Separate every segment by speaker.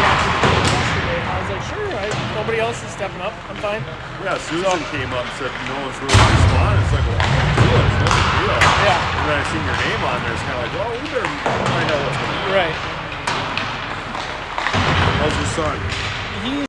Speaker 1: after the game yesterday. And I was like, sure, nobody else is stepping up. I'm fine.
Speaker 2: Yeah, Susan came up and said no one's really responding. It's like, well, it's no big deal.
Speaker 1: Yeah.
Speaker 2: And then I seen your name on there. It's kind of like, well, we better find out what's going on.
Speaker 1: Right.
Speaker 2: How's your son?
Speaker 1: He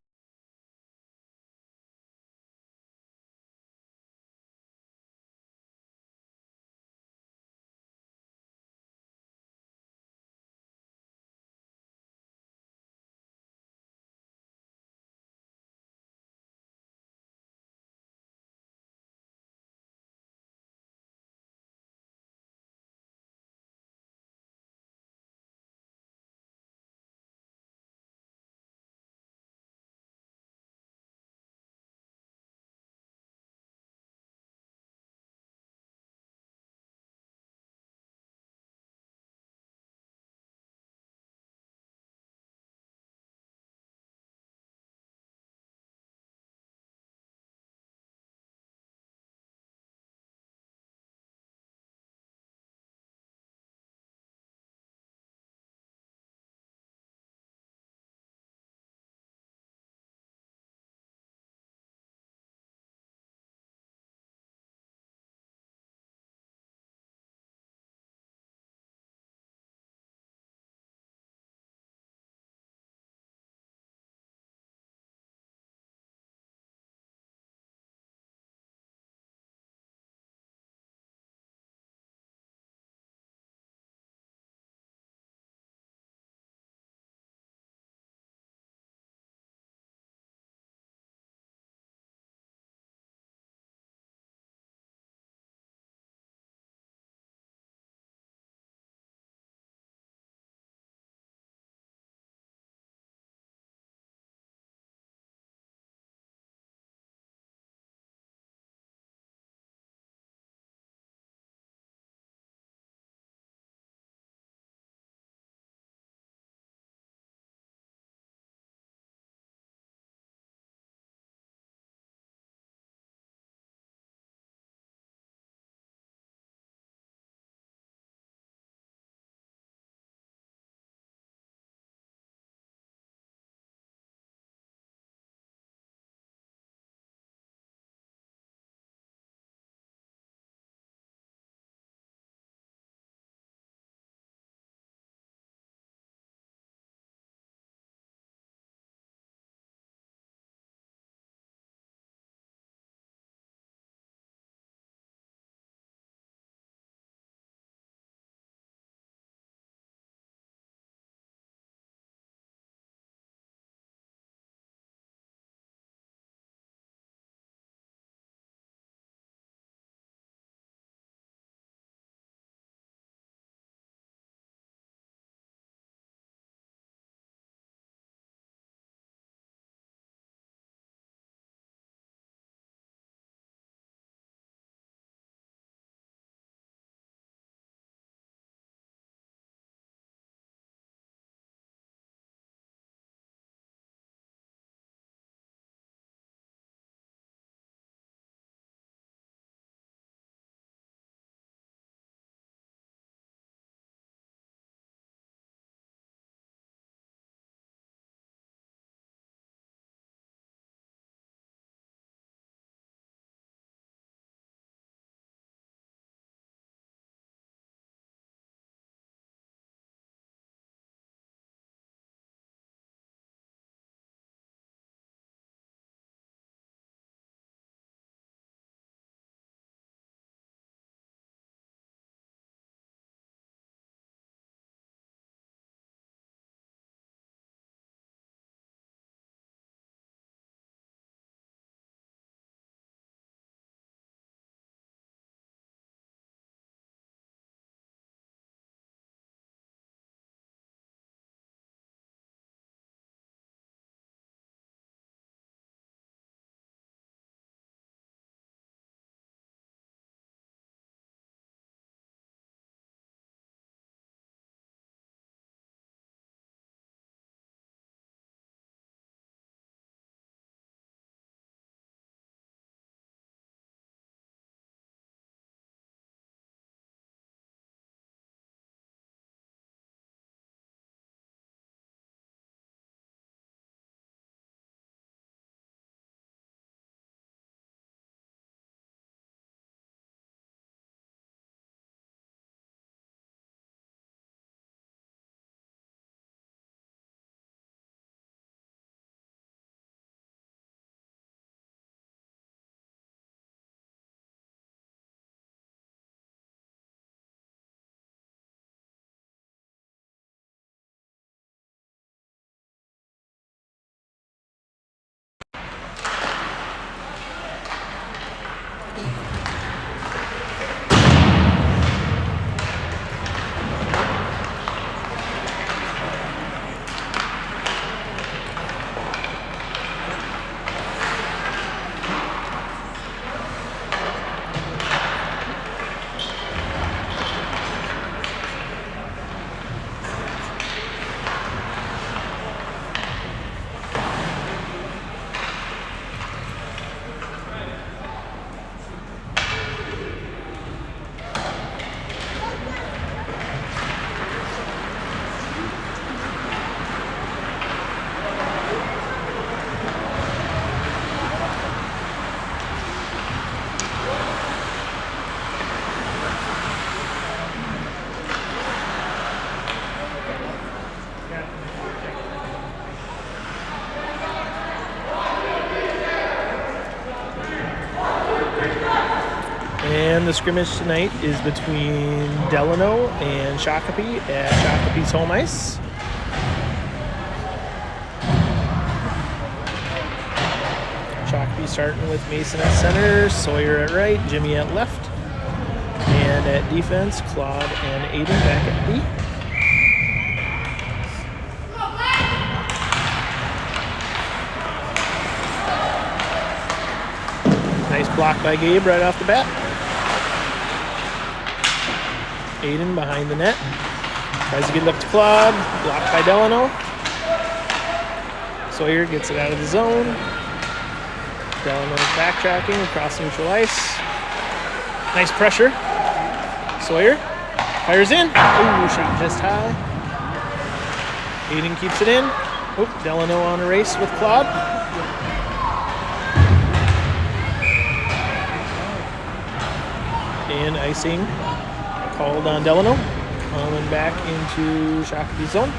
Speaker 1: And the scrimmage tonight is between Delano and Shakopee at Shakopee's home ice. Shakopee starting with Mason at center, Sawyer at right, Jimmy at left. And at defense, Claude and Aiden back at D. Nice block by Gabe right off the bat. Aiden behind the net. Tries to get it up to Claude. Blocked by Delano. Sawyer gets it out of the zone. Delano backtracking across neutral ice. Nice pressure. Sawyer fires in. Ooh, shot just high. Aiden keeps it in. Oop, Delano on a race with Claude. And icing called on Delano. Coming back into Shakopee's zone.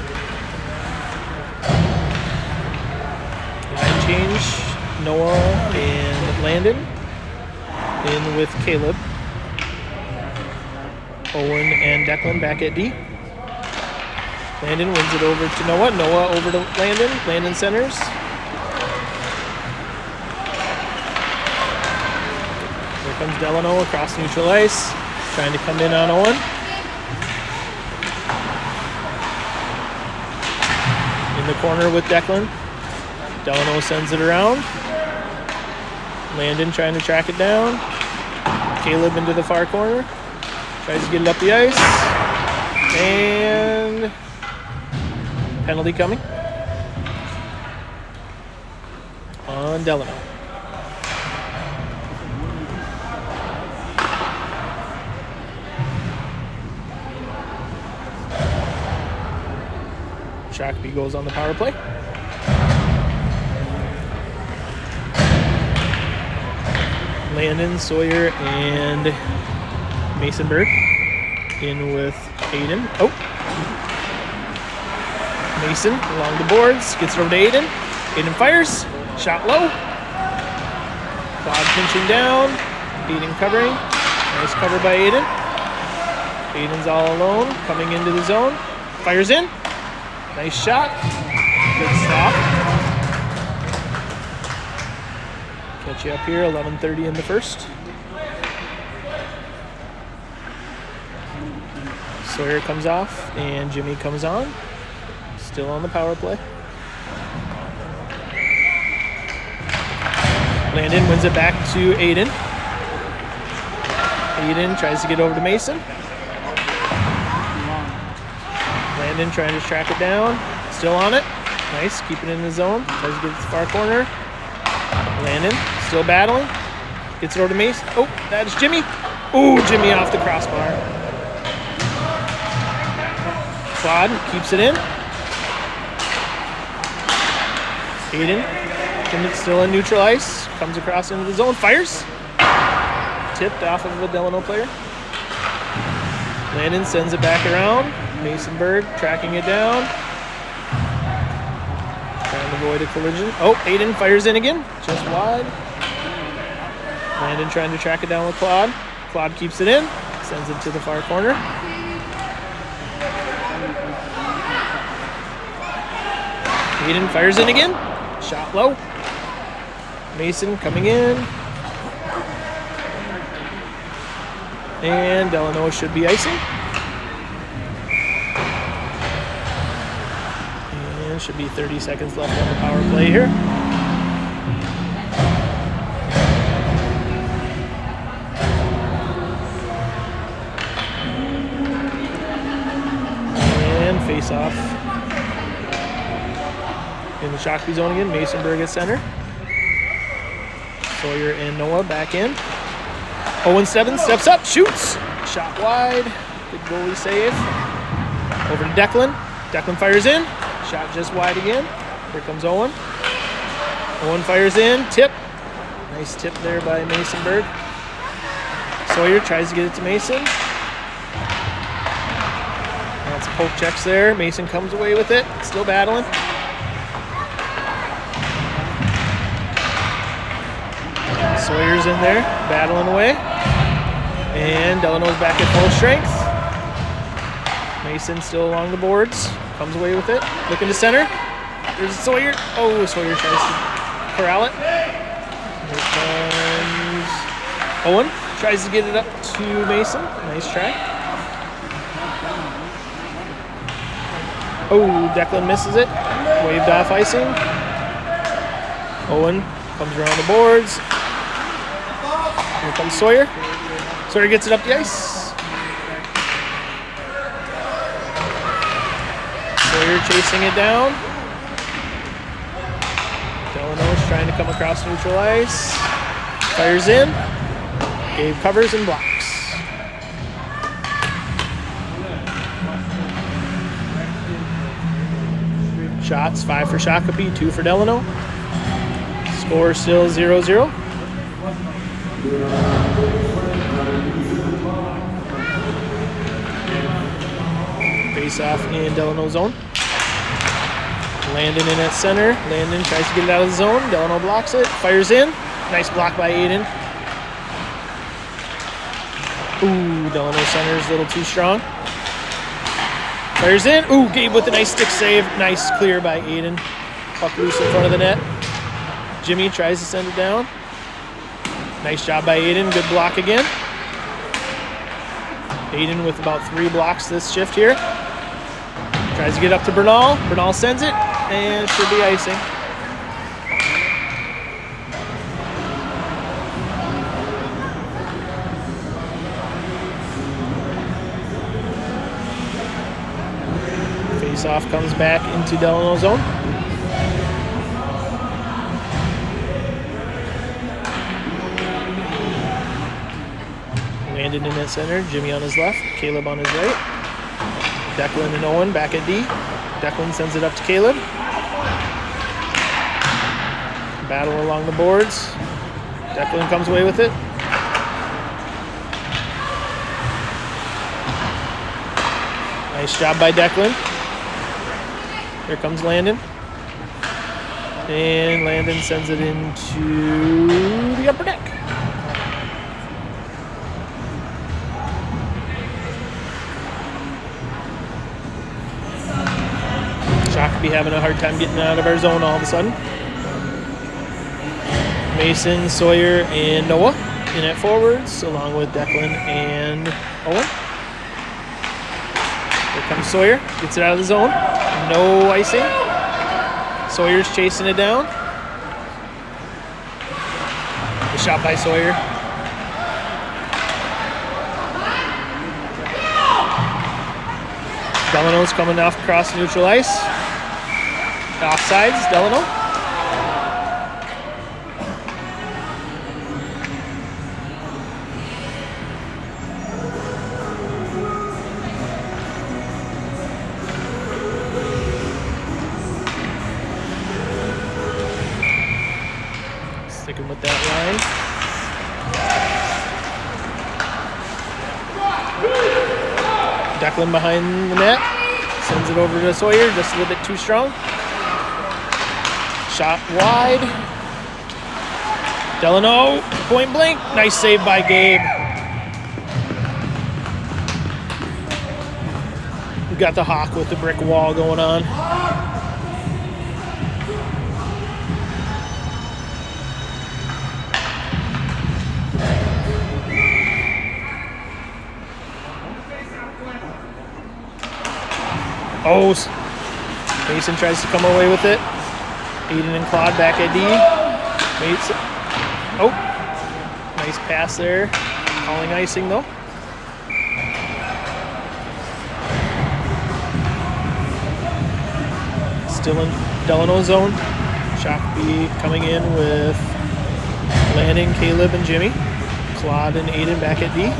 Speaker 1: Line change. Noah and Landon in with Caleb. Owen and Declan back at D. Landon wins it over to Noah. Noah over to Landon. Landon centers. Here comes Delano across neutral ice. Trying to come in on Owen. In the corner with Declan. Delano sends it around. Landon trying to track it down. Caleb into the far corner. Tries to get it up the ice. And penalty coming on Delano. Shakopee goes on the power play. Landon, Sawyer, and Masonberg in with Aiden. Oh! Mason along the boards, gets it over to Aiden. Aiden fires, shot low. Claude pinching down, Aiden covering. Nice cover by Aiden. Aiden's all alone, coming into the zone. Fires in, nice shot. Good stop. Catch you up here, 11:30 in the first. Sawyer comes off and Jimmy comes on. Still on the power play. Landon wins it back to Aiden. Aiden tries to get over to Mason. Landon trying to track it down. Still on it. Nice, keep it in the zone. Tries to get it to the far corner. Landon still battling. Gets it over to Mason. Oh, that is Jimmy. Ooh, Jimmy off the crossbar. Claude keeps it in. Aiden still in neutral ice. Comes across into the zone. Fires. Tipped off of a Delano player. Landon sends it back around. Masonberg tracking it down. Trying to avoid a collision. Oh, Aiden fires in again. Just wide. Landon trying to track it down with Claude. Claude keeps it in. Sends it to the far corner. Aiden fires in again. Shot low. Mason coming in. And Delano should be icing. And should be 30 seconds left on the power play here. And face off. In the Shakopee zone again, Masonberg at center. Sawyer and Noah back in. Owen Stebbins steps up, shoots. Shot wide. Good goalie save. Over to Declan. Declan fires in. Shot just wide again. Here comes Owen. Owen fires in. Tip. Nice tip there by Masonberg. Sawyer tries to get it to Mason. Lots of poke checks there. Mason comes away with it. Still battling. Sawyer's in there, battling away. And Delano's back at full strength. Mason still along the boards. Comes away with it. Looking to center. There's Sawyer. Oh, Sawyer tries to corral it. Here comes Owen. Tries to get it up to Mason. Nice try. Oh, Declan misses it. Waved off icing. Owen comes around the boards. Here comes Sawyer. Sawyer gets it up the ice. Sawyer chasing it down. Delano's trying to come across neutral ice. Fires in. Gabe covers and blocks. Shots, 5 for Shakopee, 2 for Delano. Score still 0-0. Face off in Delano zone. Landon in at center. Landon tries to get it out of the zone. Delano blocks it. Fires in. Nice block by Aiden. Ooh, Delano center is a little too strong. Fires in. Ooh, Gabe with a nice stick save. Nice clear by Aiden. Puck loose in front of the net. Jimmy tries to send it down. Nice job by Aiden. Good block again. Aiden with about 3 blocks this shift here. Tries to get up to Bernal. Bernal sends it, and it should be icing. Face-off comes back into Delano zone. Landon in at center, Jimmy on his left, Caleb on his right. Declan and Owen back at D. Declan sends it up to Caleb. Battle along the boards. Declan comes away with it. Nice job by Declan. Here comes Landon. And Landon sends it into the upper deck. Shakopee having a hard time getting out of our zone all of a sudden. Mason, Sawyer, and Noah in at forwards, along with Declan and Owen. Here comes Sawyer, gets it out of the zone. No icing. Sawyer's chasing it down. The shot by Sawyer. Delano's coming off across neutral ice. Offsides, Delano. Sticking with that line. Declan behind the net. Sends it over to Sawyer, just a little bit too strong. Shot wide. Delano, point blank. Nice save by Gabe. We got the hawk with the brick wall going on. Oh, Mason tries to come away with it. Aiden and Claude back at D. Mason. Oh, nice pass there. Calling icing though. Still in Delano zone. Shakopee coming in with Landon, Caleb, and Jimmy. Claude and Aiden back at D.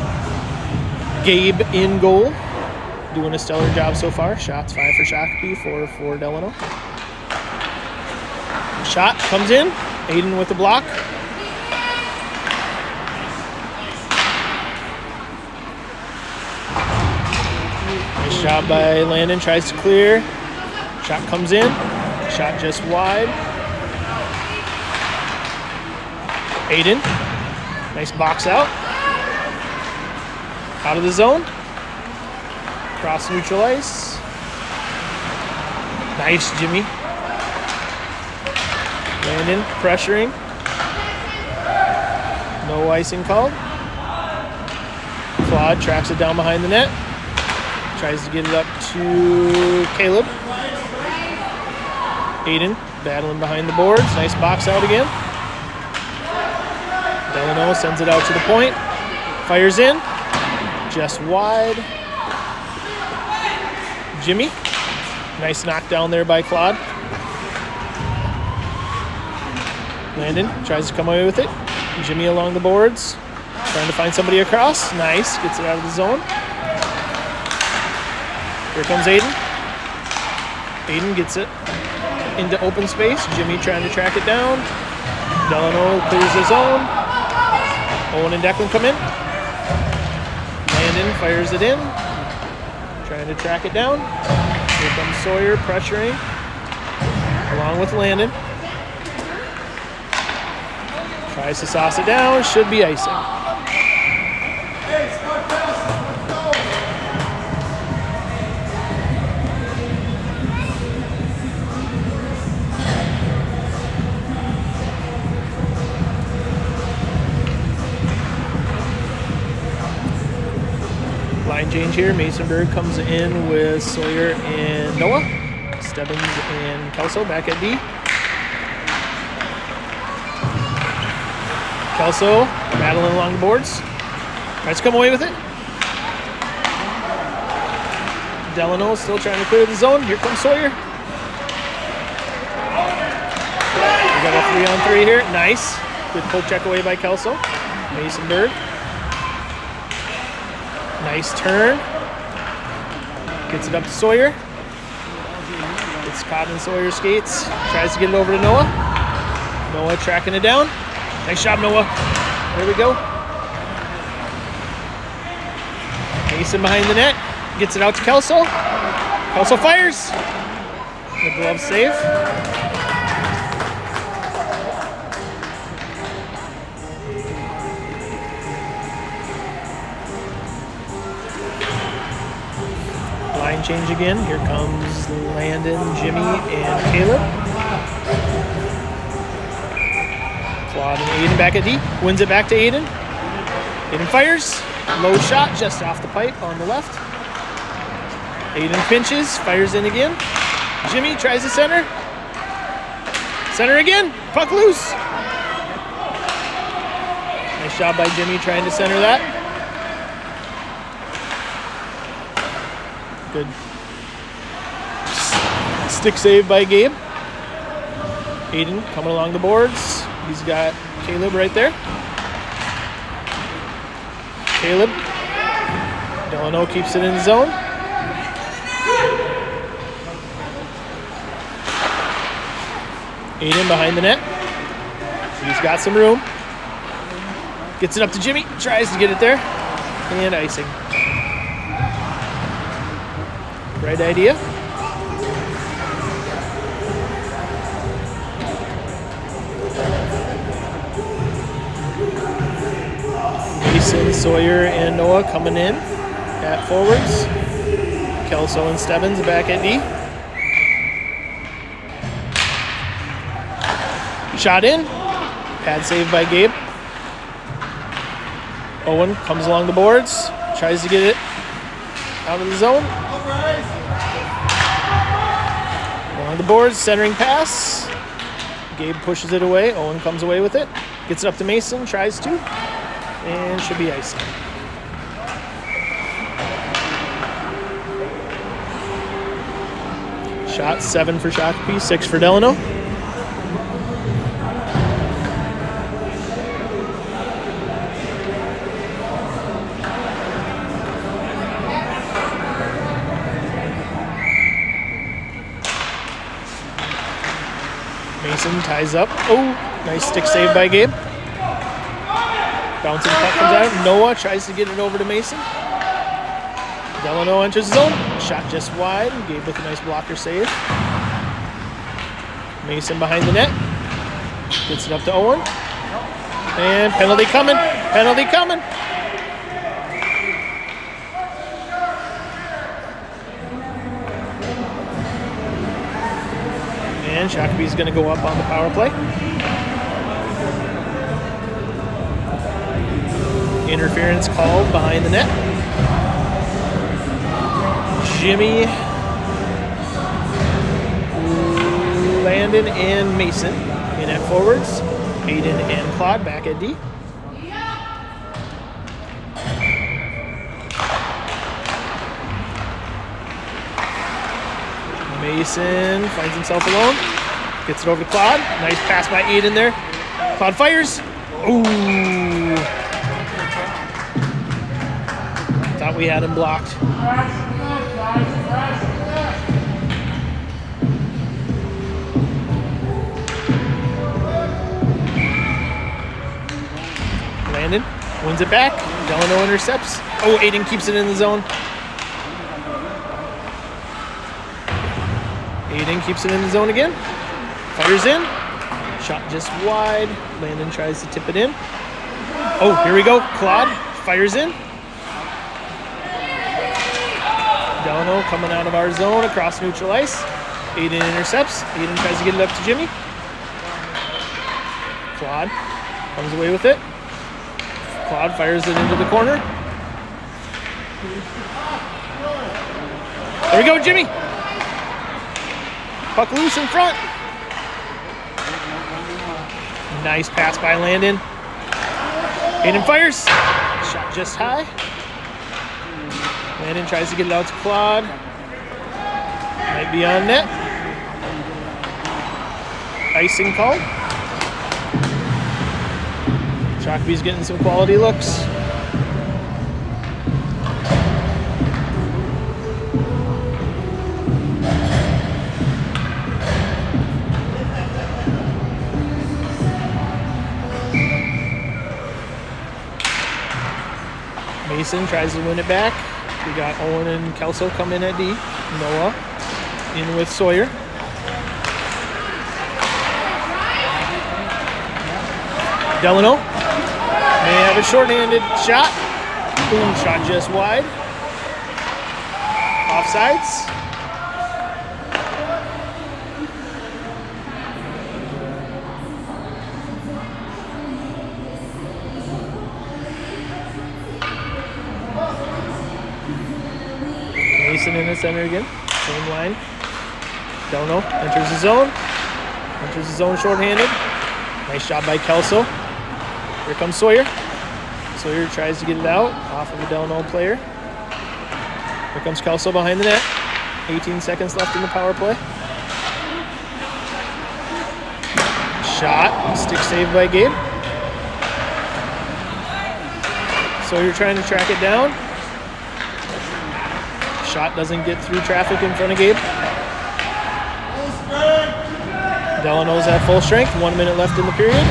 Speaker 1: Gabe in goal. Doing a stellar job so far. Shots 5 for Shakopee, 4 for Delano. Shot comes in. Aiden with the block. Nice job by Landon. Tries to clear. Shot comes in. Shot just wide. Aiden. Nice box out. Out of the zone. Cross neutral ice. Nice, Jimmy. Landon pressuring. No icing called. Claude tracks it down behind the net. Tries to get it up to Caleb. Aiden battling behind the boards. Nice box out again. Delano sends it out to the point. Fires in. Just wide. Jimmy. Nice knockdown there by Claude. Landon tries to come away with it. Jimmy along the boards. Trying to find somebody across. Nice. Gets it out of the zone. Here comes Aiden. Aiden gets it into open space. Jimmy trying to track it down. Delano clears the zone. Owen and Declan come in. Landon fires it in. Trying to track it down. Here comes Sawyer pressuring. Along with Landon. Tries to sauce it down. Should be icing. Line change here. Masonburg comes in with Sawyer and Noah. Stebbins and Kelso back at D. Kelso battling along the boards. Tries to come away with it. Delano still trying to clear the zone. Here comes Sawyer. We got a 3-on-3 here. Nice. Good poke check away by Kelso. Masonburg. Nice turn. Gets it up to Sawyer. Gets caught in Sawyer's skates. Tries to get it over to Noah. Noah tracking it down. Nice job, Noah. There we go. Mason behind the net. Gets it out to Kelso. Kelso fires. The glove save. Line change again. Here comes Landon, Jimmy, and Caleb. Claude and Aiden back at D. Wins it back to Aiden. Aiden fires. Low shot just off the pipe on the left. Aiden pinches. Fires in again. Jimmy tries to center. Center again. Puck loose. Nice job by Jimmy trying to center that. Good stick save by Gabe. Aiden coming along the boards. He's got Caleb right there. Caleb. Delano keeps it in the zone. Aiden behind the net. He's got some room. Gets it up to Jimmy. Tries to get it there. And icing. Right idea. Mason, Sawyer, and Noah coming in at forwards. Kelso and Stebbins back at D. Shot in. Pad save by Gabe. Owen comes along the boards. Tries to get it out of the zone. Along the boards, centering pass. Gabe pushes it away. Owen comes away with it. Gets it up to Mason. Tries to. And should be icing. Shot 7 for Shakopee, 6 for Delano. Mason ties up. Oh, nice stick save by Gabe. Bouncing puck comes out. Noah tries to get it over to Mason. Delano enters the zone. Shot just wide. Gabe with a nice blocker save. Mason behind the net. Gets it up to Owen. And penalty coming. Penalty coming. And Shakopee's going to go up on the power play. Interference called behind the net. Jimmy, Landon, and Mason in at forwards. Aiden and Claude back at D. Mason finds himself alone. Gets it over to Claude. Nice pass by Aiden there. Claude fires. Ooh. Thought we had him blocked. Landon wins it back. Delano intercepts. Oh, Aiden keeps it in the zone. Aiden keeps it in the zone again. Fires in. Shot just wide. Landon tries to tip it in. Oh, here we go. Claude fires in. Delano coming out of our zone across neutral ice. Aiden intercepts. Aiden tries to get it up to Jimmy. Claude comes away with it. Claude fires it into the corner. There we go, Jimmy. Puck loose in front. Nice pass by Landon. Aiden fires. Shot just high. Landon tries to get it out to Claude. Might be on net. Icing called. Shakopee's getting some quality looks. Mason tries to win it back. We got Owen and Kelso come in at D. Noah in with Sawyer. Delano may have a shorthanded shot. Boom, shot just wide. Offsides. Mason in the center again. Same line. Delano enters the zone. Enters the zone shorthanded. Nice job by Kelso. Here comes Sawyer. Sawyer tries to get it out off of a Delano player. Here comes Kelso behind the net. 18 seconds left in the power play. Shot. Stick save by Gabe. Sawyer trying to track it down. Shot doesn't get through traffic in front of Gabe. Delano's at full strength. 1 minute left in the period.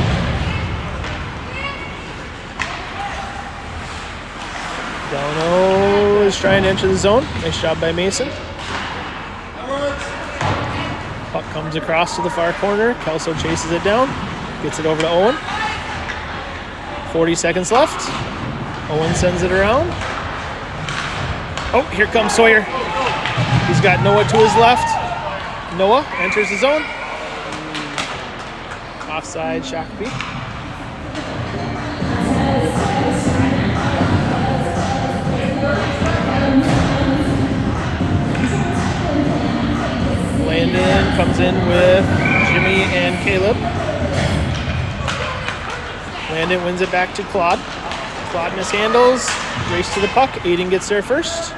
Speaker 1: Delano is trying to enter the zone. Nice job by Mason. Puck comes across to the far corner. Kelso chases it down. Gets it over to Owen. 40 seconds left. Owen sends it around. Oh, here comes Sawyer. He's got Noah to his left. Noah enters the zone. Offside, Shakopee. Landon comes in with Jimmy and Caleb. Landon wins it back to Claude. Claude mishandles. Race to the puck. Aiden gets there first.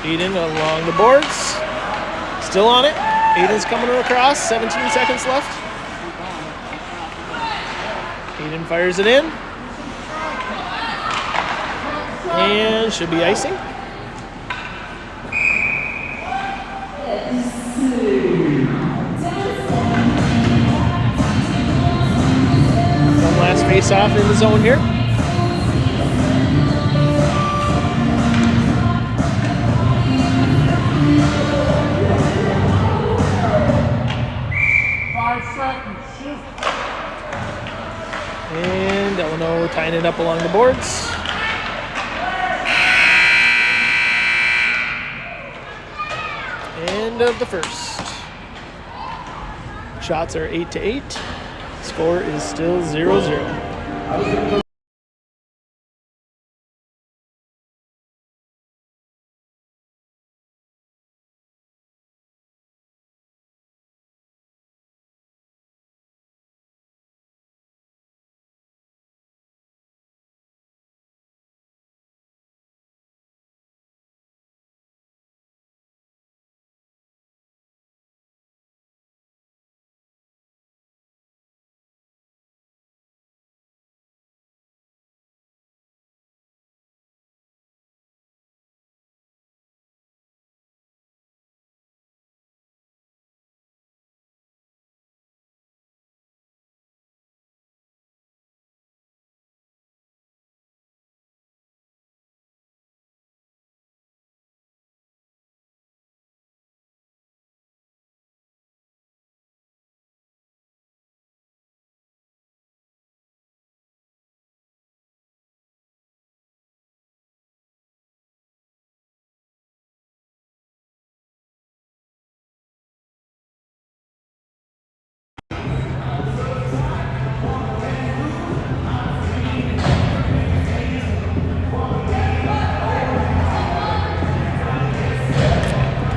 Speaker 1: Aiden along the boards. Still on it. Aiden's coming across. 17 seconds left. Aiden fires it in. And should be icing. One last face-off in the zone here. And Delano tying it up along the boards. End of the first. Shots are 8-8. Score is still 0-0.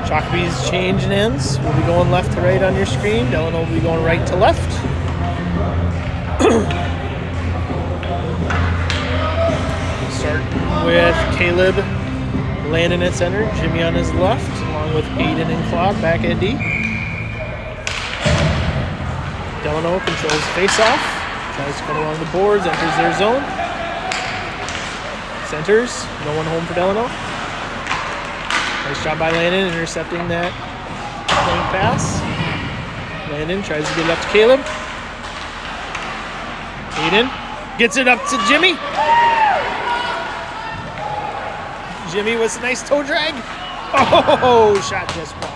Speaker 1: Shakopee's changing ends. We'll be going left to right on your screen. Delano will be going right to left. Start with Caleb, Landon at center, Jimmy on his left, along with Aiden and Claude back at D. Delano controls face-off, tries to come along the boards, enters their zone. Centers, no one home for Delano. Nice job by Landon intercepting that point pass. Landon tries to get it up to Caleb. Aiden gets it up to Jimmy. Jimmy with a nice toe drag. Oh, shot just wide.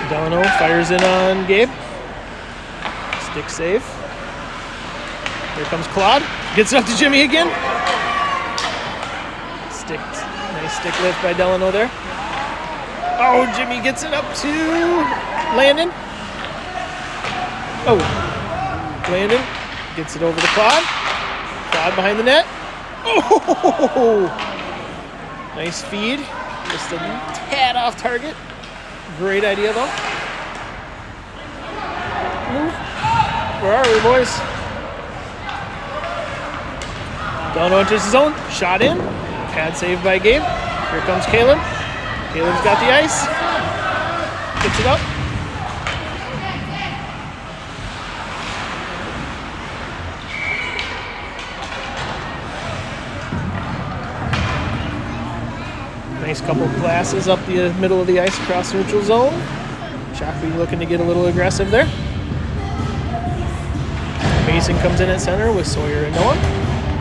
Speaker 1: Delano fires in on Gabe. Stick save. Here comes Claude. Gets it up to Jimmy again. Nice stick lift by Delano there. Oh, Jimmy gets it up to Landon. Oh, Landon gets it over to Claude. Claude behind the net. Oh, nice feed. Just a tad off target. Great idea though. Move. Where are we, boys? Delano enters his zone. Shot in. Pad saved by Gabe. Here comes Caleb. Caleb's got the ice. Gets it up. Nice couple of glasses up the middle of the ice across neutral zone. Shakopee looking to get a little aggressive there. Mason comes in at center with Sawyer and Noah.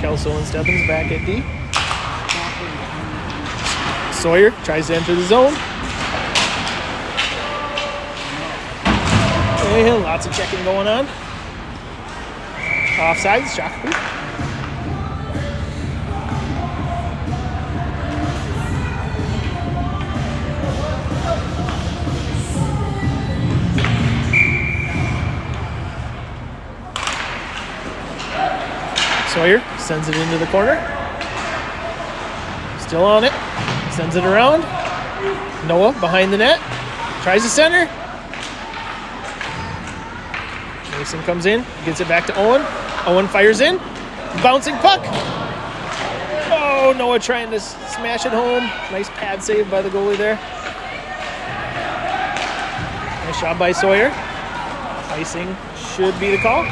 Speaker 1: Kelso and Stebbins back at D. Sawyer tries to enter the zone. And lots of checking going on. Offsides, Shakopee. Sawyer sends it into the corner. Still on it. Sends it around. Noah behind the net. Tries to center. Mason comes in. Gets it back to Owen. Owen fires in. Bouncing puck. Oh, Noah trying to smash it home. Nice pad save by the goalie there. Nice job by Sawyer. Icing should be the call.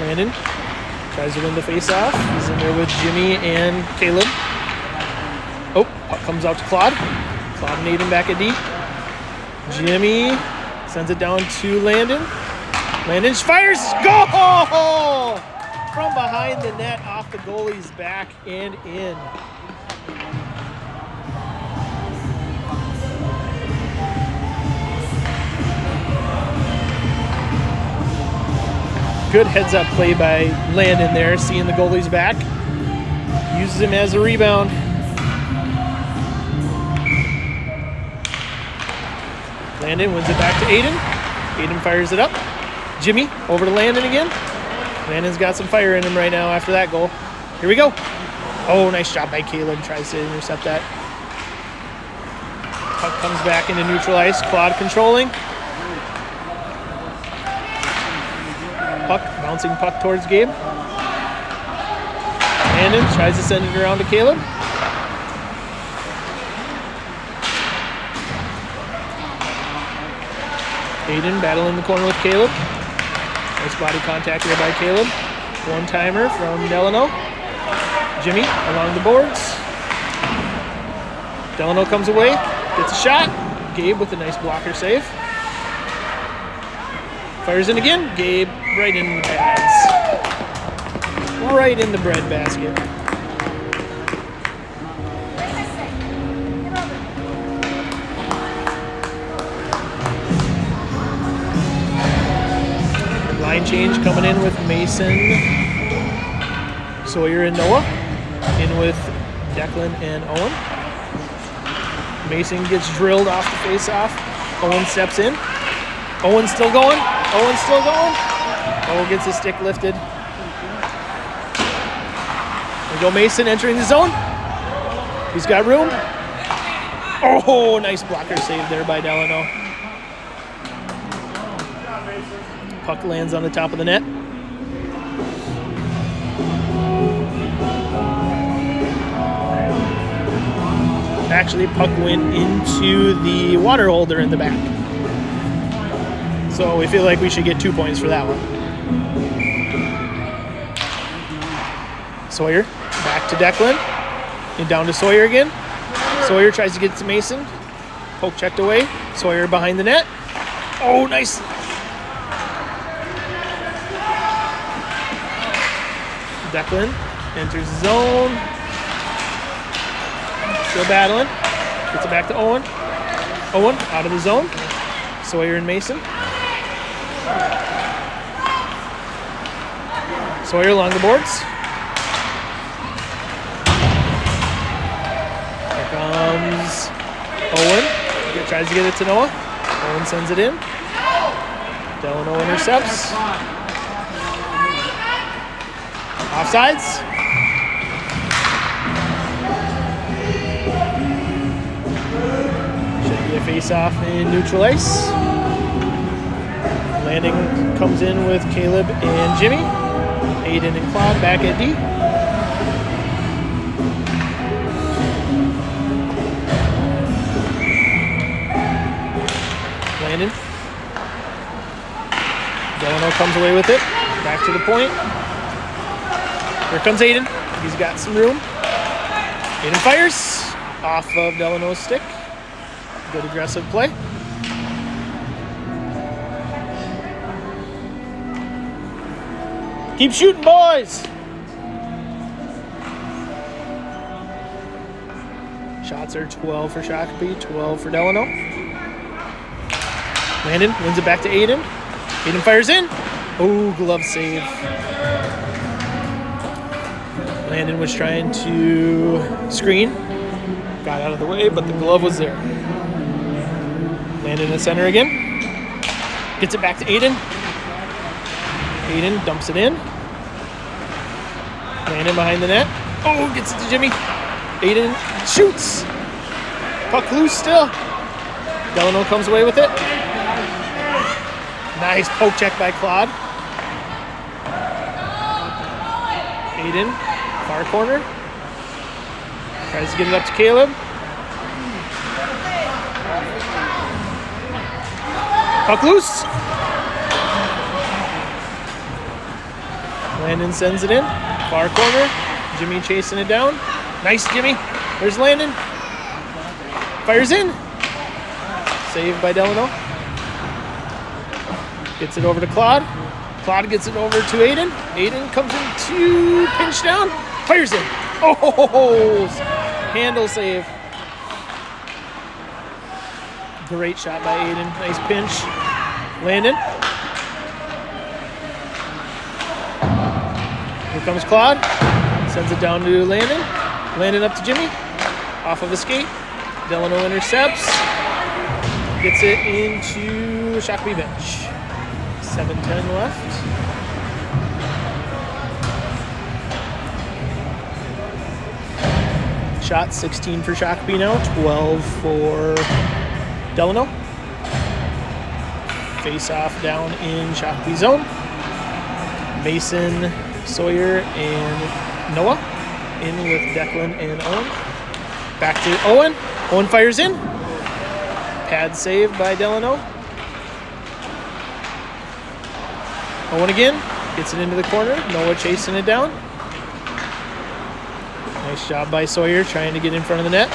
Speaker 1: Landon tries to win the face-off. He's in there with Jimmy and Caleb. Oh, puck comes out to Claude. Claude and Aiden back at D. Jimmy sends it down to Landon. Landon fires. Goal! From behind the net, off the goalie's back and in. Good heads-up play by Landon there, seeing the goalie's back. Uses him as a rebound. Landon wins it back to Aiden. Aiden fires it up. Jimmy over to Landon again. Landon's got some fire in him right now after that goal. Here we go. Oh, nice job by Caleb. Tries to intercept that. Puck comes back into neutral ice. Claude controlling. Puck, bouncing puck towards Gabe. Landon tries to send it around to Caleb. Aiden battling the corner with Caleb. Nice body contact here by Caleb. One-timer from Delano. Jimmy along the boards. Delano comes away, gets a shot. Gabe with a nice blocker save. Fires in again. Gabe right in the pads. Right in the bread basket. Line change coming in with Mason, Sawyer, and Noah. In with Declan and Owen. Mason gets drilled off the face-off. Owen steps in. Owen's still going. Owen's still going. Owen gets his stick lifted. There we go, Mason entering the zone. He's got room. Oh, nice blocker save there by Delano. Puck lands on the top of the net. Actually, puck went into the water holder in the back. So we feel like we should get 2 points for that one. Sawyer, back to Declan. And down to Sawyer again. Sawyer tries to get to Mason. Poke checked away. Sawyer behind the net. Oh, nice. Declan enters the zone. Still battling. Gets it back to Owen. Owen out of the zone. Sawyer and Mason. Sawyer along the boards. Here comes Owen. Tries to get it to Noah. Owen sends it in. Delano intercepts. Offsides. Should be a face-off in neutral ice. Landing comes in with Caleb and Jimmy. Aiden and Claude back at D. Landon. Delano comes away with it. Back to the point. Here comes Aiden. He's got some room. Aiden fires off of Delano's stick. Good aggressive play. Keep shooting, boys! Shots are 12 for Shakopee, 12 for Delano. Landon wins it back to Aiden. Aiden fires in. Oh, glove save. Landon was trying to screen. Got out of the way, but the glove was there. Landon in the center again. Gets it back to Aiden. Aiden dumps it in. Landon behind the net. Oh, gets it to Jimmy. Aiden shoots. Puck loose still. Delano comes away with it. Nice poke check by Claude. Aiden, far corner. Tries to get it up to Caleb. Puck loose. Landon sends it in. Far corner. Jimmy chasing it down. Nice, Jimmy. There's Landon. Fires in. Saved by Delano. Gets it over to Claude. Claude gets it over to Aiden. Aiden comes in to pinch down. Fires in. Oh, handle save. Great shot by Aiden. Nice pinch. Landon. Here comes Claude. Sends it down to Landon. Landon up to Jimmy. Off of a skate. Delano intercepts. Gets it into the Shakopee bench. 7:10 left. Shot 16 for Shakopee now. 12 for Delano. Face off down in Shakopee zone. Mason, Sawyer, and Noah in with Declan and Owen. Back to Owen. Owen fires in. Pad save by Delano. Owen again. Gets it into the corner. Noah chasing it down. Nice job by Sawyer trying to get in front of the net.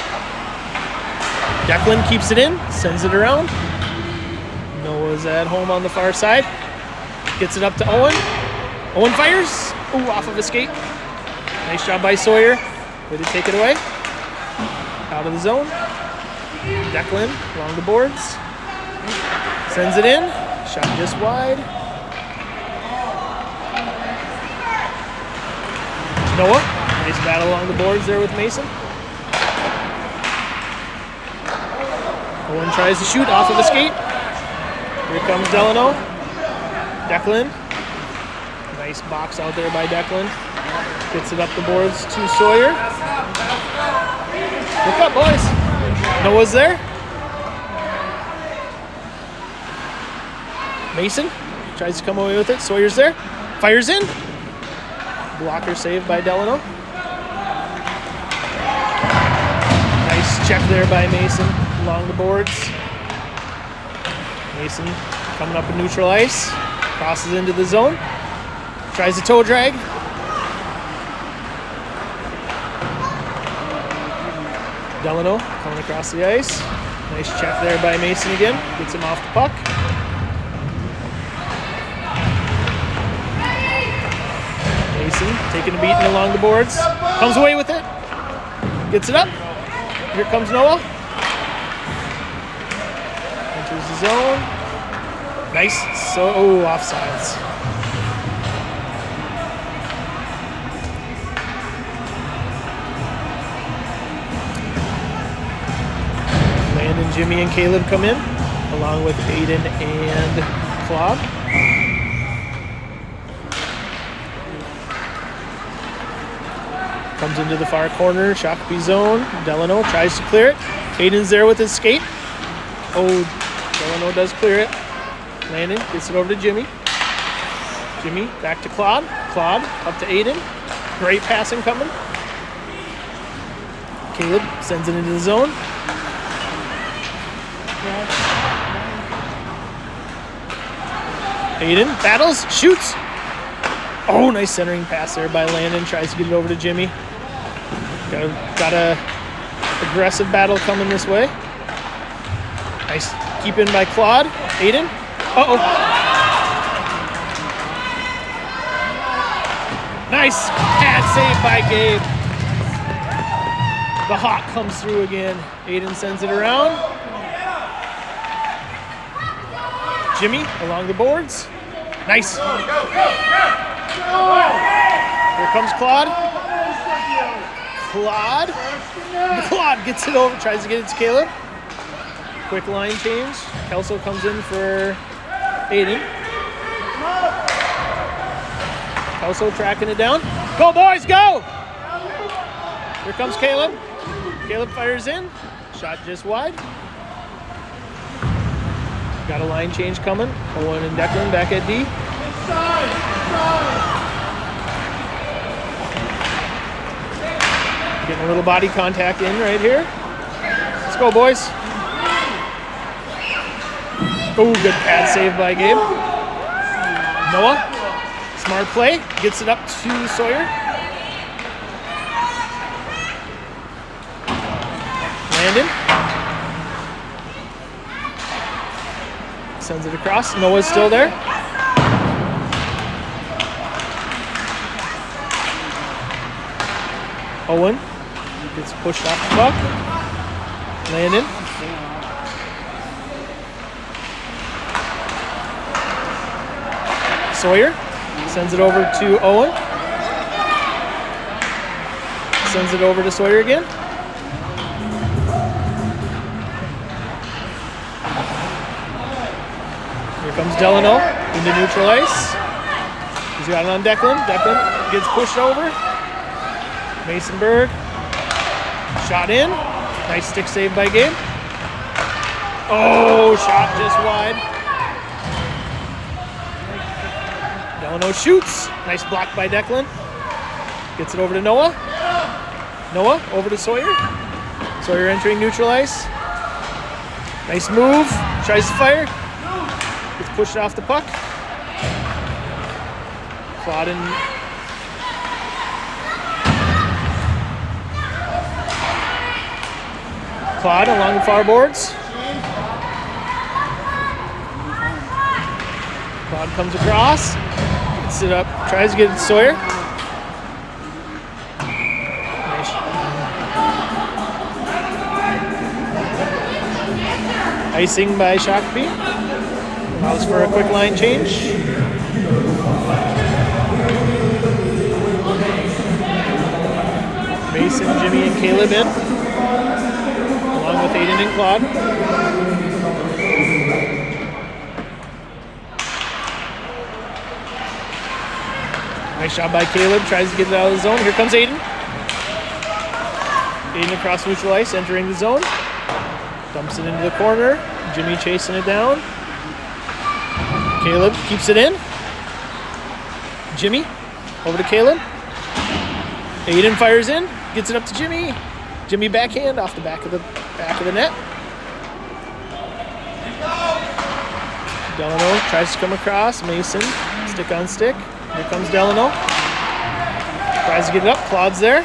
Speaker 1: Declan keeps it in. Sends it around. Noah's at home on the far side. Gets it up to Owen. Owen fires. Ooh, off of a skate. Nice job by Sawyer. Way to take it away. Out of the zone. Declan along the boards. Sends it in. Shot just wide. Noah. Nice battle along the boards there with Mason. Owen tries to shoot off of a skate. Here comes Delano. Declan. Nice box out there by Declan. Gets it up the boards to Sawyer. Look up, boys. Noah's there. Mason tries to come away with it. Sawyer's there. Fires in. Blocker saved by Delano. Nice check there by Mason along the boards. Mason coming up in neutral ice. Crosses into the zone. Tries a toe drag. Delano coming across the ice. Nice check there by Mason again. Gets him off the puck. Mason taking a beating along the boards. Comes away with it. Gets it up. Here comes Noah. Enters the zone. Nice. Offsides. Landon, Jimmy, and Caleb come in, along with Aiden and Claude. Comes into the far corner, Shakopee zone. Delano tries to clear it. Aiden's there with his skate. Delano does clear it. Landon gets it over to Jimmy. Jimmy back to Claude. Claude up to Aiden. Great passing coming. Caleb sends it into the zone. Aiden battles, shoots. Oh, nice centering pass there by Landon. Tries to get it over to Jimmy. Got a aggressive battle coming this way. Nice keep in by Claude. Aiden. Nice pad save by Gabe. The Hawk comes through again. Aiden sends it around. Jimmy along the boards. Nice. Here comes Claude. Claude gets it over, tries to get it to Caleb. Quick line change. Kelso comes in for Aiden. Kelso tracking it down. Go, boys, go! Here comes Caleb. Caleb fires in. Shot just wide. Got a line change coming. Owen and Declan back at D. Getting a little body contact in right here. Let's go, boys. Oh, good pad save by Gabe. Noah, smart play. Gets it up to Sawyer. Landon. Sends it across. Noah's still there. Owen gets pushed off the puck. Landon. Sawyer sends it over to Owen. Sends it over to Sawyer again. Here comes Delano into neutral ice. He's got it on Declan. Declan gets pushed over. Mason Berg. Shot in. Nice stick save by Gabe. Oh, shot just wide. Delano shoots. Nice block by Declan. Gets it over to Noah. Noah over to Sawyer. Sawyer entering neutral ice. Nice move. Tries to fire. Gets pushed off the puck. Claude and Claude along the far boards. Claude comes across. Gets it up. Tries to get it to Sawyer. Nice. Icing by Shakopee. Allows for a quick line change. Mason, Jimmy, and Caleb in, along with Aiden and Claude. Nice job by Caleb, tries to get it out of the zone. Here comes Aiden. Aiden across neutral ice, entering the zone. Dumps it into the corner. Jimmy chasing it down. Caleb keeps it in. Jimmy, over to Caleb. Aiden fires in, gets it up to Jimmy. Jimmy backhand off the back of the net. Delano tries to come across. Mason, stick on stick. Here comes Delano. Tries to get it up. Claude's there.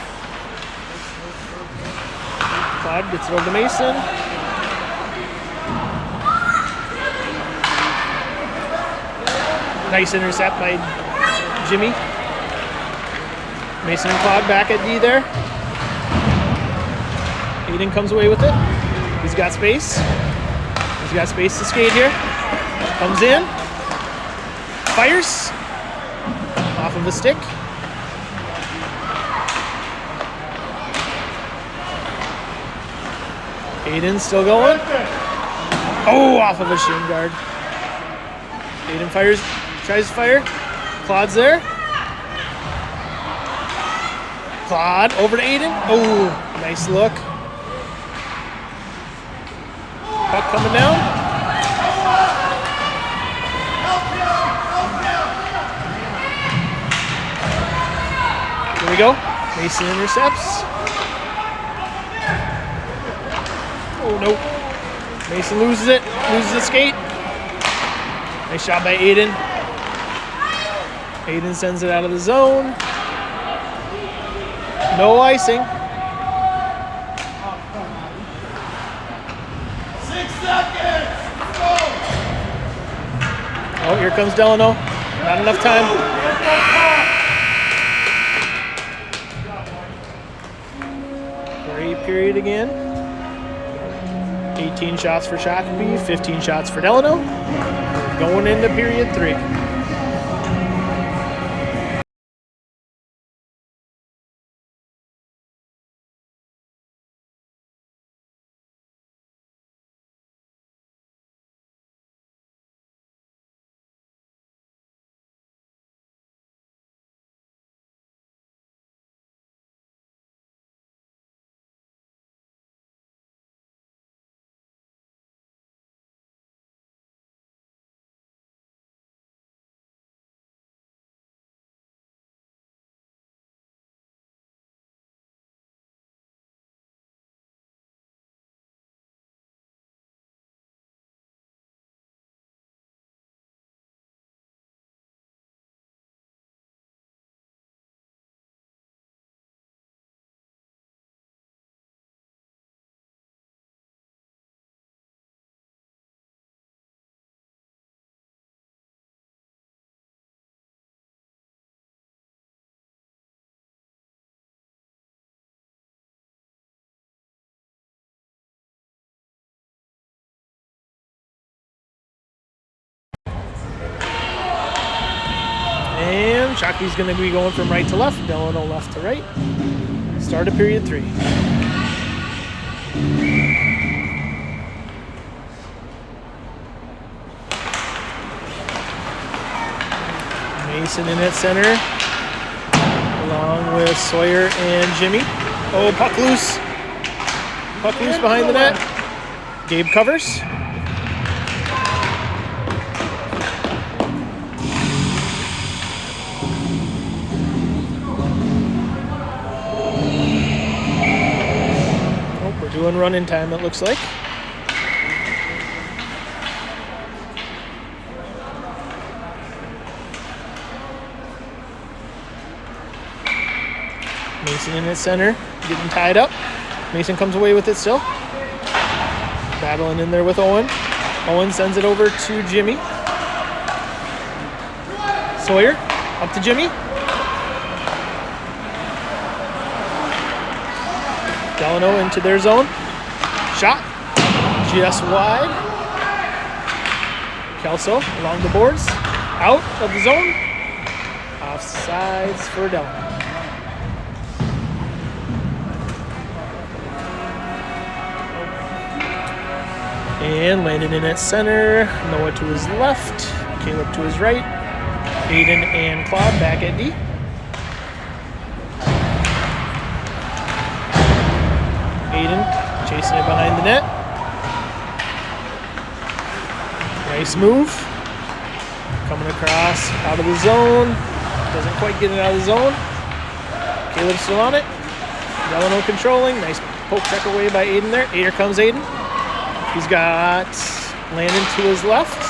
Speaker 1: Claude gets it over to Mason. Nice intercept by Jimmy. Mason and Claude back at D there. Aiden comes away with it. He's got space. He's got space to skate here. Comes in. Fires. Off of the stick. Aiden still going. Oh, off of a shin guard. Aiden fires. Tries to fire. Claude's there. Claude over to Aiden. Oh, nice look. Puck coming down. Here we go. Mason intercepts. Oh, no. Mason loses it. Loses the skate. Nice shot by Aiden. Aiden sends it out of the zone. No icing.
Speaker 3: 6 seconds. Go.
Speaker 1: Oh, here comes Delano. Not enough time. Great period again. 18 shots for Shakopee, 15 shots for Delano. Going into period 3. Shakopee's going to be going from right to left. Delano left to right. Start of period 3. Mason in at center, along with Sawyer and Jimmy. Oh, puck loose. Puck loose behind the net. Gabe covers. Oh, we're doing run-in time, it looks like. Mason in at center, getting tied up. Mason comes away with it still. Battling in there with Owen. Owen sends it over to Jimmy. Sawyer, up to Jimmy. Delano into their zone. Shot, just wide. Kelso along the boards. Out of the zone. Offsides for Delano. And Landon in at center, Noah to his left, Caleb to his right, Aiden and Claude back at D. Aiden chasing it behind the net. Nice move. Coming across out of the zone. Doesn't quite get it out of the zone. Caleb's still on it. Delano controlling. Nice poke check away by Aiden there. Here comes Aiden. He's got Landon to his left.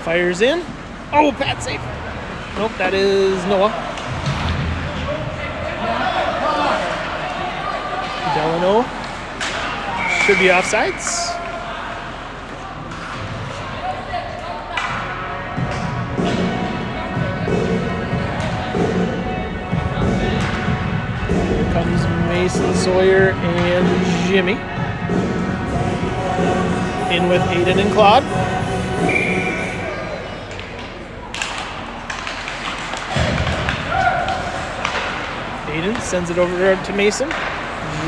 Speaker 1: Fires in. Oh, pad save. Nope, that is Noah. Delano should be offsides. Here comes Mason, Sawyer, and Jimmy. In with Aiden and Claude. Aiden sends it over to Mason.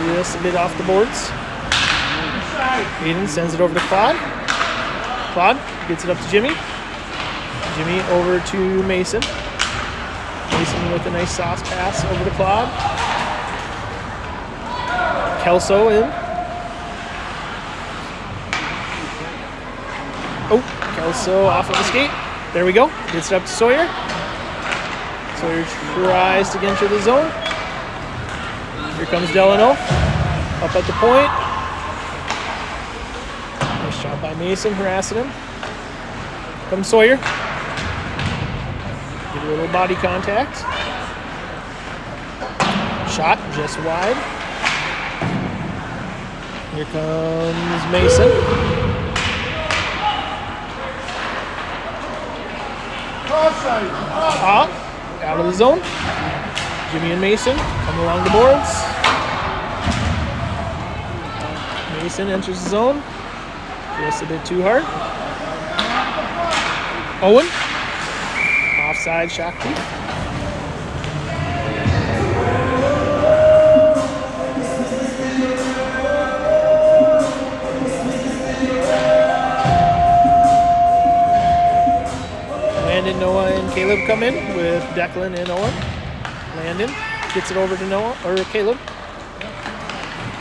Speaker 1: Just a bit off the boards. Aiden sends it over to Claude. Claude gets it up to Jimmy. Jimmy over to Mason. Mason with a nice sauce pass over to Claude. Kelso in. Oh, Kelso off of the skate. There we go. Gets it up to Sawyer. Sawyer tries to get into the zone. Here comes Delano. Up at the point. Nice shot by Mason, harassing him. Comes Sawyer. Get a little body contact. Shot just wide. Here comes Mason. Out of the zone. Jimmy and Mason come along the boards. Mason enters the zone. Just a bit too hard. Owen. Offside, Shakopee. Landon, Noah, and Caleb come in with Declan and Owen. Landon gets it over to Noah or Caleb.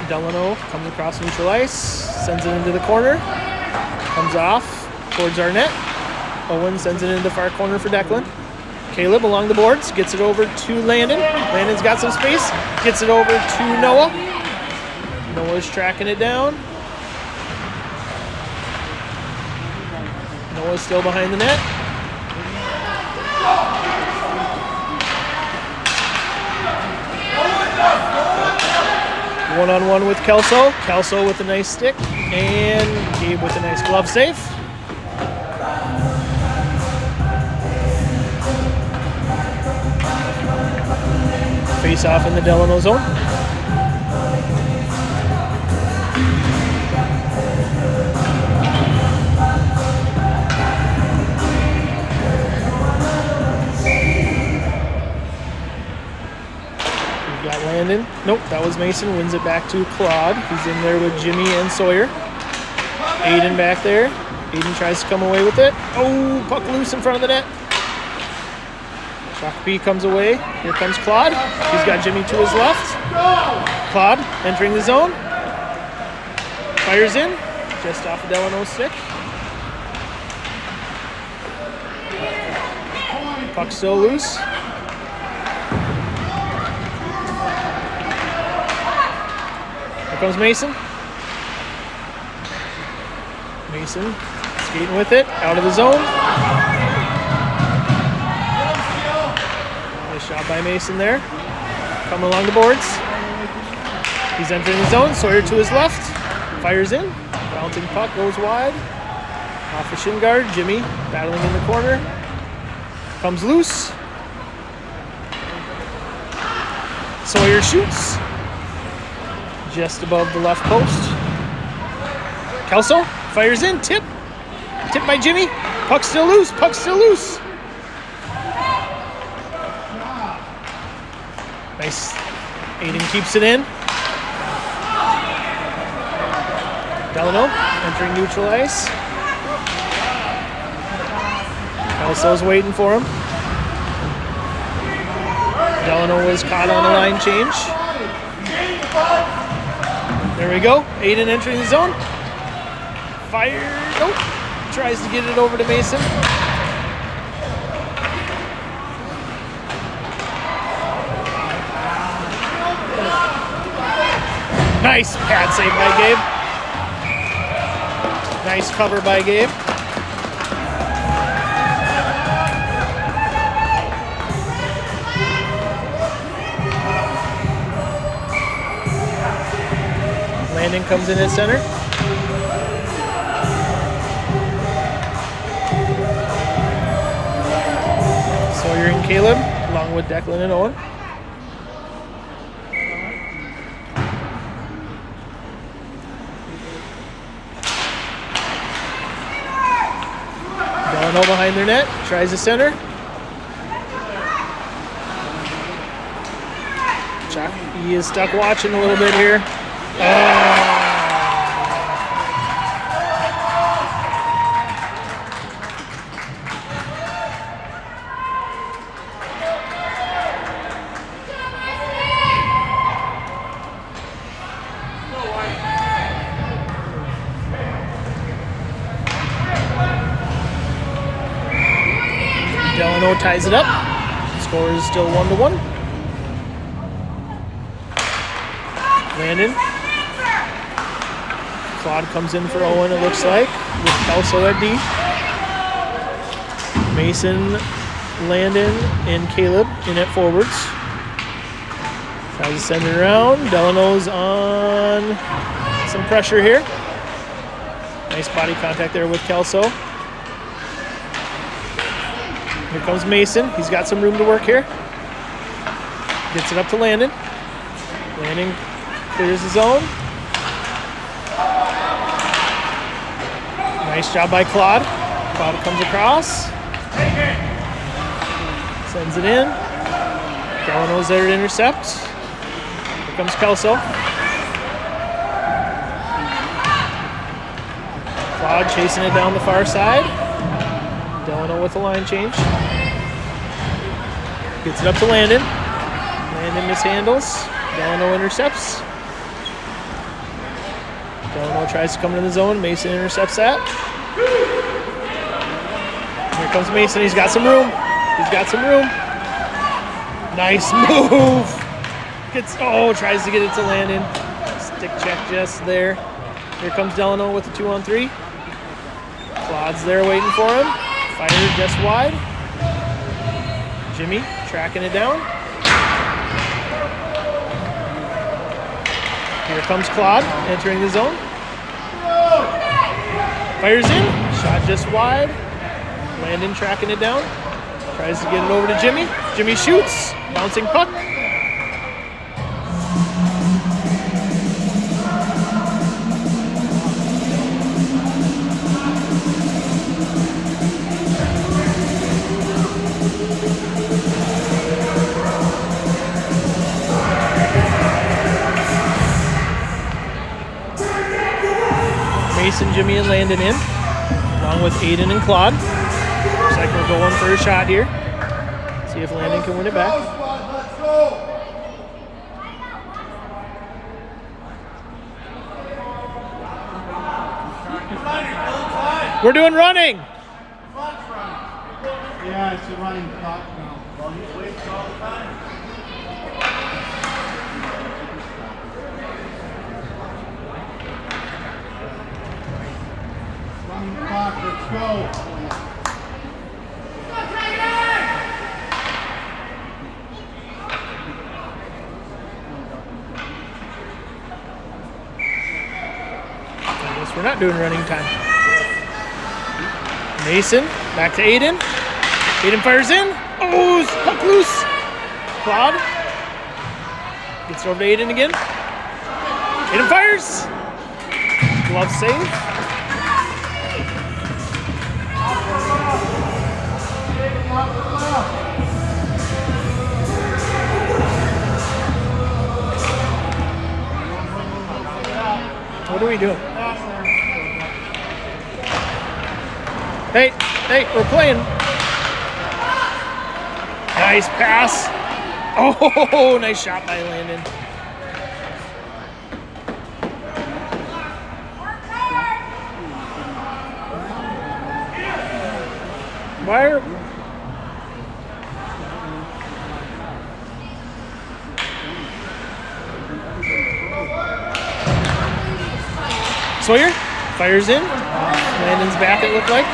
Speaker 1: Delano comes across neutral ice, sends it into the corner, comes off towards our net. Owen sends it into the far corner for Declan. Caleb along the boards gets it over to Landon. Landon's got some space, gets it over to Noah. Noah's tracking it down. Noah's still behind the net. One-on-one with Kelso. Kelso with a nice stick. And Gabe with a nice glove save. Face off in the Delano zone. Got Landon. Nope, that was Mason. Wins it back to Claude. He's in there with Jimmy and Sawyer. Aiden back there. Aiden tries to come away with it. Oh, puck loose in front of the net. Shakopee comes away. Here comes Claude. He's got Jimmy to his left. Claude entering the zone. Fires in. Just off of Delano's stick. Puck still loose. Here comes Mason. Mason skating with it. Out of the zone. Nice shot by Mason there. Coming along the boards. He's entering the zone. Sawyer to his left. Fires in. Bouncing puck goes wide. Off the shin guard. Jimmy battling in the corner. Comes loose. Sawyer shoots. Just above the left post. Kelso fires in. Tip. Tip by Jimmy. Puck still loose. Puck still loose. Nice. Aiden keeps it in. Delano entering neutral ice. Kelso's waiting for him. Delano was caught on a line change. There we go. Aiden entering the zone. Fire. Nope. Tries to get it over to Mason. Nice pad save by Gabe. Nice cover by Gabe. Landon comes in at center. Sawyer and Caleb, along with Declan and Owen. Delano behind their net, tries the center. He is stuck watching a little bit here. Delano ties it up. Score is still 1-1. Landon. Claude comes in for Owen, it looks like, with Kelso at D. Mason, Landon, and Caleb in at forwards. Tries to send it around. Delano's on some pressure here. Nice body contact there with Kelso. Here comes Mason. He's got some room to work here. Gets it up to Landon. Landon clears the zone. Nice job by Claude. Claude comes across. Sends it in. Delano's there to intercept. Here comes Kelso. Claude chasing it down the far side. Delano with a line change. Gets it up to Landon. Landon mishandles. Delano intercepts. Delano tries to come into the zone. Mason intercepts that. Here comes Mason. He's got some room. He's got some room. Nice move. Tries to get it to Landon. Stick check just there. Here comes Delano with the 2-on-3. Claude's there waiting for him. Fire just wide. Jimmy tracking it down. Here comes Claude entering the zone. Fires in. Shot just wide. Landon tracking it down. Tries to get it over to Jimmy. Jimmy shoots. Bouncing puck. Mason, Jimmy, and Landon in, along with Aiden and Claude. Looks like we're going for a shot here. See if Landon can win it back.
Speaker 3: Let's go.
Speaker 1: We're doing running.
Speaker 3: Yeah, it's a running clock now. Well, he's wasting all the time. Running clock, let's go.
Speaker 1: I guess we're not doing running time. Mason, back to Aiden. Aiden fires in. Oh, puck loose. Claude gets over to Aiden again. Aiden fires. Glove save. What are we doing? Hey, we're playing. Nice pass. Oh, nice shot by Landon. Why are... Sawyer fires in. Landon's back, it looked like.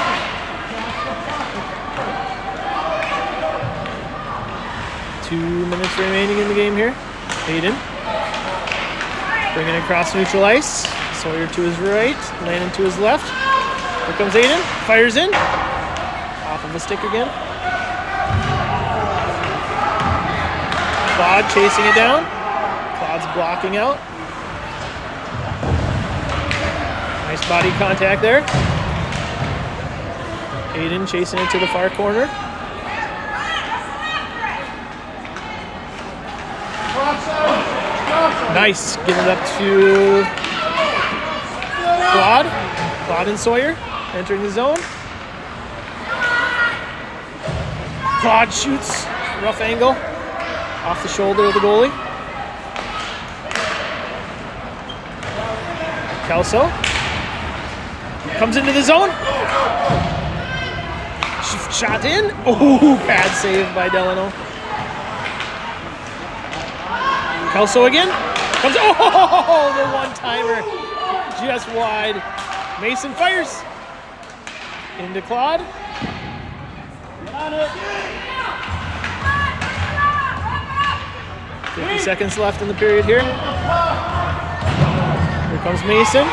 Speaker 1: Two minutes remaining in the game here. Aiden bringing it across neutral ice. Sawyer to his right, Landon to his left. Here comes Aiden, fires in. Off of the stick again. Claude chasing it down. Claude's blocking out. Nice body contact there. Aiden chasing it to the far corner. Nice, give it up to Claude. Claude and Sawyer entering the zone. Claude shoots, rough angle, off the shoulder of the goalie. Kelso comes into the zone. Shot in. Oh, bad save by Delano. Kelso again. Comes, oh, the one-timer. Just wide. Mason fires. Into Claude. 50 seconds left in the period here. Here comes Mason.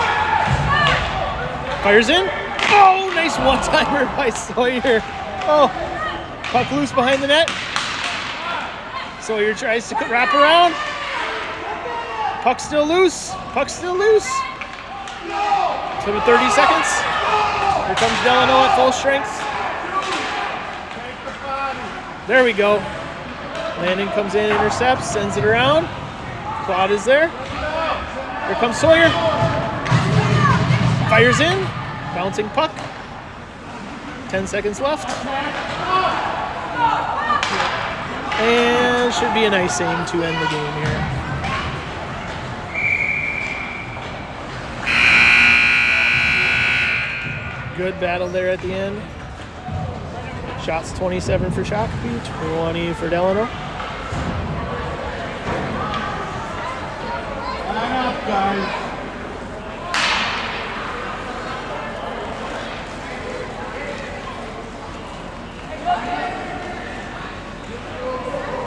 Speaker 1: Fires in. Oh, nice one-timer by Sawyer. Oh, puck loose behind the net. Sawyer tries to wrap around. Puck still loose. Puck still loose. So with 30 seconds. Here comes Delano at full strength. There we go. Landon comes in, intercepts, sends it around. Claude is there. Here comes Sawyer. Fires in. Bouncing puck. 10 seconds left. And should be an icing to end the game here. Good battle there at the end. Shots 27 for Shakopee, 20 for Delano.
Speaker 3: Line up, guys.